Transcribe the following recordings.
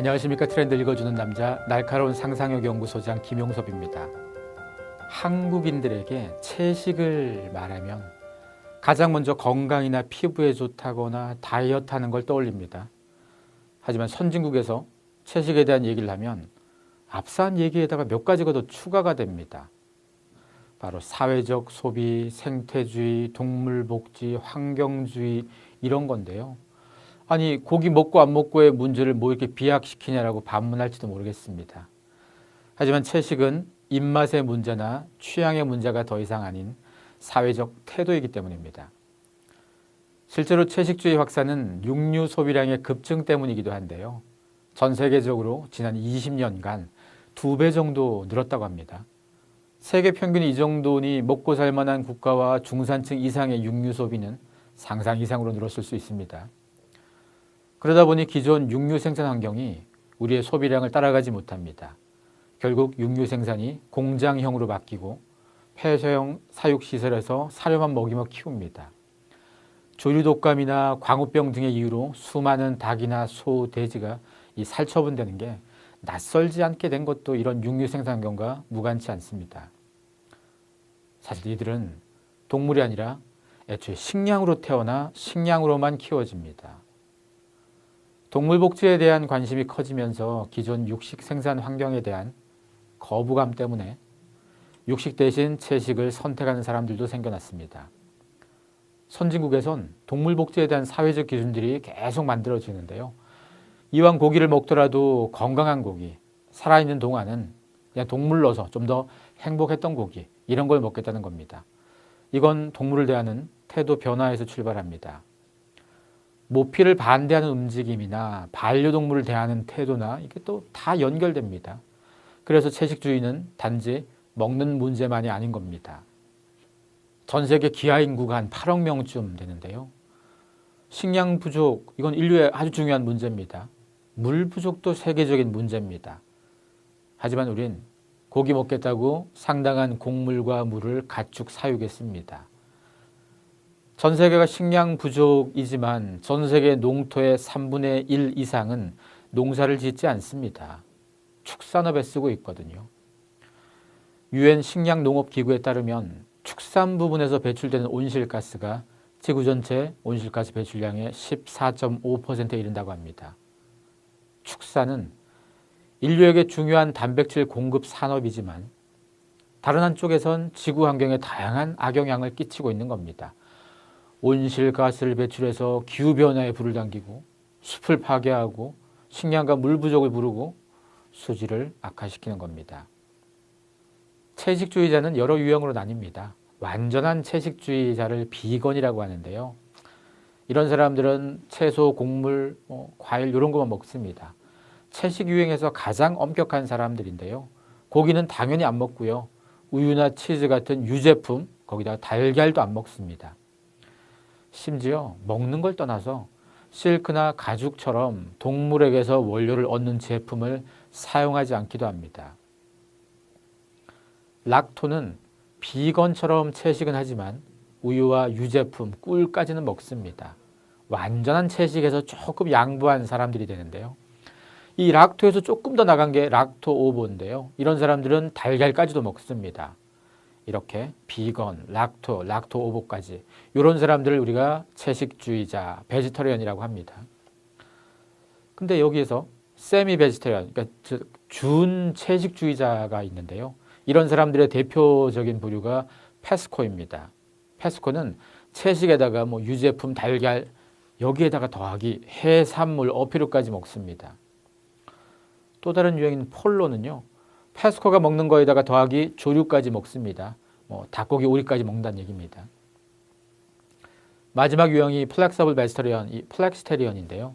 안녕하십니까. 트렌드 읽어주는 남자 날카로운 상상력 연구소장 김용섭입니다. 한국인들에게 채식을 말하면 가장 먼저 건강이나 피부에 좋다거나 다이어트 하는 걸 떠올립니다. 하지만 선진국에서 채식에 대한 얘기를 하면 앞선 얘기에다가 몇 가지가 더 추가가 됩니다. 바로 사회적 소비, 생태주의, 동물복지, 환경주의 이런 건데요. 아니 고기 먹고 안 먹고의 문제를 뭐 이렇게 비약시키냐라고 반문할지도 모르겠습니다. 하지만 채식은 입맛의 문제나 취향의 문제가 더 이상 아닌 사회적 태도이기 때문입니다. 실제로 채식주의 확산은 육류 소비량의 급증 때문이기도 한데요. 전 세계적으로 지난 20년간 2배 정도 늘었다고 합니다. 세계 평균이 이 정도니 먹고 살 만한 국가와 중산층 이상의 육류 소비는 상상 이상으로 늘었을 수 있습니다. 그러다 보니 기존 육류 생산 환경이 우리의 소비량을 따라가지 못합니다. 결국 육류 생산이 공장형으로 바뀌고 폐쇄형 사육시설에서 사료만 먹이며 키웁니다. 조류 독감이나 광우병 등의 이유로 수많은 닭이나 소, 돼지가 이 살처분되는 게 낯설지 않게 된 것도 이런 육류 생산 환경과 무관치 않습니다. 사실 이들은 동물이 아니라 애초에 식량으로 태어나 식량으로만 키워집니다. 동물 복지에 대한 관심이 커지면서 기존 육식 생산 환경에 대한 거부감 때문에 육식 대신 채식을 선택하는 사람들도 생겨났습니다. 선진국에선 동물 복지에 대한 사회적 기준들이 계속 만들어지는데요. 이왕 고기를 먹더라도 건강한 고기, 살아있는 동안은 그냥 동물로서 좀 더 행복했던 고기 이런 걸 먹겠다는 겁니다. 이건 동물을 대하는 태도 변화에서 출발합니다. 모피를 반대하는 움직임이나 반려동물을 대하는 태도나 이게 또 다 연결됩니다. 그래서 채식주의는 단지 먹는 문제만이 아닌 겁니다. 전 세계 기아 인구가 한 8억 명쯤 되는데요. 식량 부족, 이건 인류의 아주 중요한 문제입니다. 물 부족도 세계적인 문제입니다. 하지만 우린 고기 먹겠다고 상당한 곡물과 물을 가축 사육했습니다. 전 세계가 식량 부족이지만 전 세계 농토의 3분의 1 이상은 농사를 짓지 않습니다. 축산업에 쓰고 있거든요. UN 식량농업기구에 따르면 축산 부분에서 배출되는 온실가스가 지구 전체 온실가스 배출량의 14.5%에 이른다고 합니다. 축산은 인류에게 중요한 단백질 공급 산업이지만 다른 한쪽에선 지구 환경에 다양한 악영향을 끼치고 있는 겁니다. 온실가스를 배출해서 기후변화에 불을 당기고 숲을 파괴하고 식량과 물 부족을 부르고 수질을 악화시키는 겁니다. 채식주의자는 여러 유형으로 나뉩니다. 완전한 채식주의자를 비건이라고 하는데요. 이런 사람들은 채소, 곡물, 과일 이런 것만 먹습니다. 채식 유행에서 가장 엄격한 사람들인데요. 고기는 당연히 안 먹고요. 우유나 치즈 같은 유제품, 거기다가 달걀도 안 먹습니다. 심지어 먹는 걸 떠나서 실크나 가죽처럼 동물에게서 원료를 얻는 제품을 사용하지 않기도 합니다. 락토는 비건처럼 채식은 하지만 우유와 유제품, 꿀까지는 먹습니다. 완전한 채식에서 조금 양보한 사람들이 되는데요. 이 락토에서 조금 더 나간 게 락토오보인데요. 이런 사람들은 달걀까지도 먹습니다. 이렇게 비건, 락토오보까지 이런 사람들을 우리가 채식주의자, 베지터리언이라고 합니다. 근데 여기에서 세미 베지터리언, 그러니까 준 채식주의자가 있는데요. 이런 사람들의 대표적인 부류가 페스코입니다. 페스코는 채식에다가 유제품, 달걀 여기에다가 더하기 해산물, 어피류까지 먹습니다. 또 다른 유형인 폴로는요. 페스코가 먹는 거에다가 더하기 조류까지 먹습니다. 닭고기, 오리까지 먹는다는 얘기입니다. 마지막 유형이 플렉서블 베지터리언, 이 플렉스테리언인데요.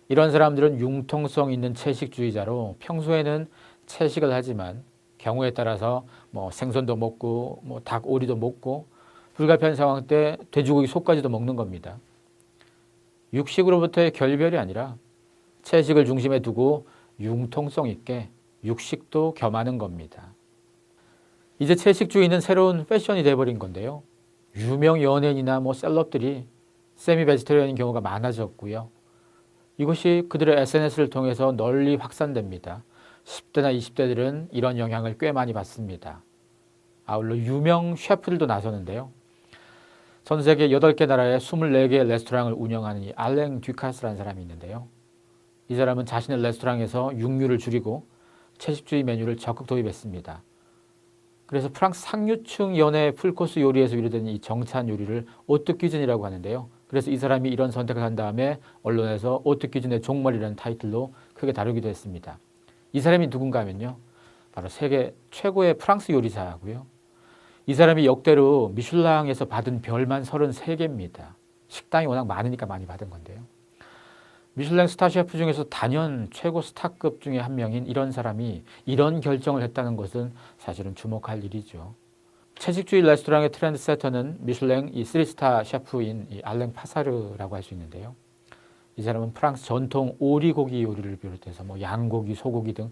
이런 사람들은 융통성 있는 채식주의자로 평소에는 채식을 하지만 경우에 따라서 생선도 먹고 닭, 오리도 먹고 불가피한 상황 때 돼지고기, 소까지도 먹는 겁니다. 육식으로부터의 결별이 아니라 채식을 중심에 두고 융통성 있게 육식도 겸하는 겁니다. 이제 채식주의는 새로운 패션이 돼버린 건데요. 유명 연예인이나 셀럽들이 세미 베지터리언인 경우가 많아졌고요. 이것이 그들의 SNS를 통해서 널리 확산됩니다. 10대나 20대들은 이런 영향을 꽤 많이 받습니다. 아울러 유명 셰프들도 나서는데요. 전 세계 8개 나라에 24개의 레스토랑을 운영하는 이 알랭 듀카스라는 사람이 있는데요. 이 사람은 자신의 레스토랑에서 육류를 줄이고 채식주의 메뉴를 적극 도입했습니다. 그래서 프랑스 상류층 연의 풀코스 요리에서 비롯된 이 정찬 요리를 오트 퀴즌이라고 하는데요. 그래서 이 사람이 이런 선택을 한 다음에 언론에서 오트 퀴즌의 종말이라는 타이틀로 크게 다루기도 했습니다. 이 사람이 누군가 하면요. 바로 세계 최고의 프랑스 요리사고요. 이 사람이 역대로 미슐랑에서 받은 별만 33개입니다. 식당이 워낙 많으니까 많이 받은 건데요. 미슐랭 스타 셰프 중에서 단연 최고 스타급 중에 한 명인 이런 사람이 이런 결정을 했다는 것은 사실은 주목할 일이죠. 채식주의 레스토랑의 트렌드 세터는 미슐랭 이 3스타 셰프인 이 알랭 파사르라고 할 수 있는데요. 이 사람은 프랑스 전통 오리고기 요리를 비롯해서 양고기, 소고기 등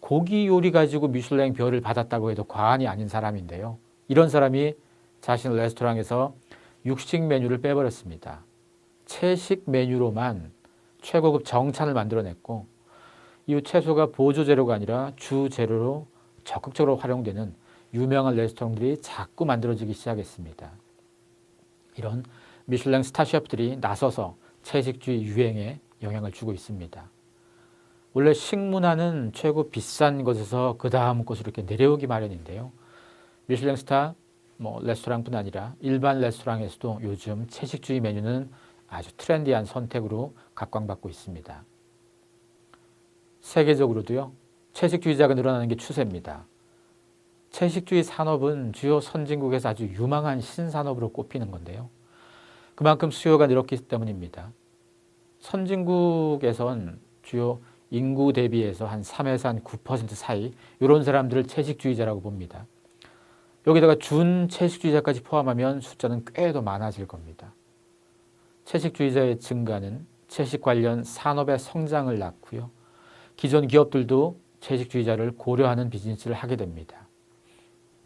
고기 요리 가지고 미슐랭 별을 받았다고 해도 과언이 아닌 사람인데요. 이런 사람이 자신의 레스토랑에서 육식 메뉴를 빼버렸습니다. 채식 메뉴로만 최고급 정찬을 만들어냈고 이후 채소가 보조 재료가 아니라 주 재료로 적극적으로 활용되는 유명한 레스토랑들이 자꾸 만들어지기 시작했습니다. 이런 미슐랭 스타 셰프들이 나서서 채식주의 유행에 영향을 주고 있습니다. 원래 식문화는 최고 비싼 곳에서 그 다음 곳으로 이렇게 내려오기 마련인데요. 미슐랭 스타 레스토랑뿐 아니라 일반 레스토랑에서도 요즘 채식주의 메뉴는 아주 트렌디한 선택으로 각광받고 있습니다. 세계적으로도요. 채식주의자가 늘어나는 게 추세입니다. 채식주의 산업은 주요 선진국에서 아주 유망한 신산업으로 꼽히는 건데요. 그만큼 수요가 늘었기 때문입니다. 선진국에선 주요 인구 대비해서 한 3에서 한 9% 사이 이런 사람들을 채식주의자라고 봅니다. 여기다가 준채식주의자까지 포함하면 숫자는 꽤 더 많아질 겁니다. 채식주의자의 증가는 채식 관련 산업의 성장을 낳고요. 기존 기업들도 채식주의자를 고려하는 비즈니스를 하게 됩니다.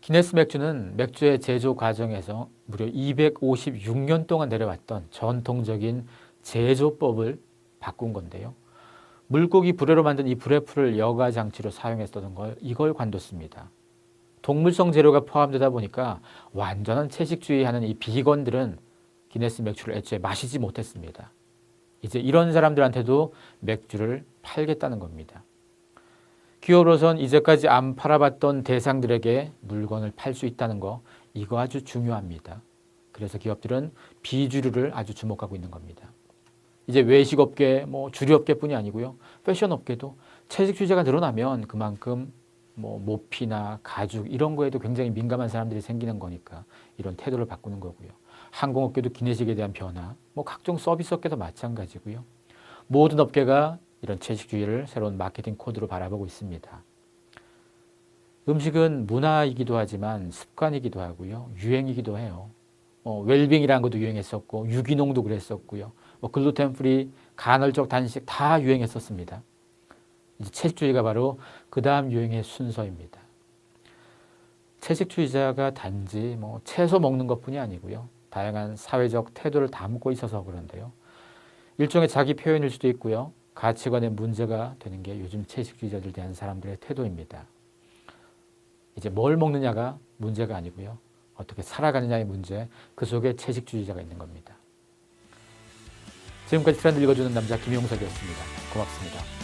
기네스 맥주는 맥주의 제조 과정에서 무려 256년 동안 내려왔던 전통적인 제조법을 바꾼 건데요. 물고기 불회로 만든 이 불회풀을 여가 장치로 사용했던 이걸 관뒀습니다. 동물성 재료가 포함되다 보니까 완전한 채식주의하는 이 비건들은 기네스 맥주를 애초에 마시지 못했습니다. 이제 이런 사람들한테도 맥주를 팔겠다는 겁니다. 기업으로선 이제까지 안 팔아봤던 대상들에게 물건을 팔 수 있다는 거, 이거 아주 중요합니다. 그래서 기업들은 비주류를 아주 주목하고 있는 겁니다. 이제 외식업계, 주류업계뿐이 아니고요. 패션업계도 채식주의자가 늘어나면 그만큼 모피나 가죽 이런 거에도 굉장히 민감한 사람들이 생기는 거니까 이런 태도를 바꾸는 거고요. 항공업계도 기내식에 대한 변화, 각종 서비스업계도 마찬가지고요. 모든 업계가 이런 채식주의를 새로운 마케팅 코드로 바라보고 있습니다. 음식은 문화이기도 하지만 습관이기도 하고요. 유행이기도 해요. 웰빙이라는 것도 유행했었고 유기농도 그랬었고요. 글루텐 프리, 간헐적 단식 다 유행했었습니다. 이제 채식주의가 바로 그 다음 유행의 순서입니다. 채식주의자가 단지 채소 먹는 것뿐이 아니고요. 다양한 사회적 태도를 담고 있어서 그런데요. 일종의 자기 표현일 수도 있고요. 가치관의 문제가 되는 게 요즘 채식주의자들 대한 사람들의 태도입니다. 이제 뭘 먹느냐가 문제가 아니고요. 어떻게 살아가느냐의 문제, 그 속에 채식주의자가 있는 겁니다. 지금까지 트렌드 읽어주는 남자 김용석이었습니다. 고맙습니다.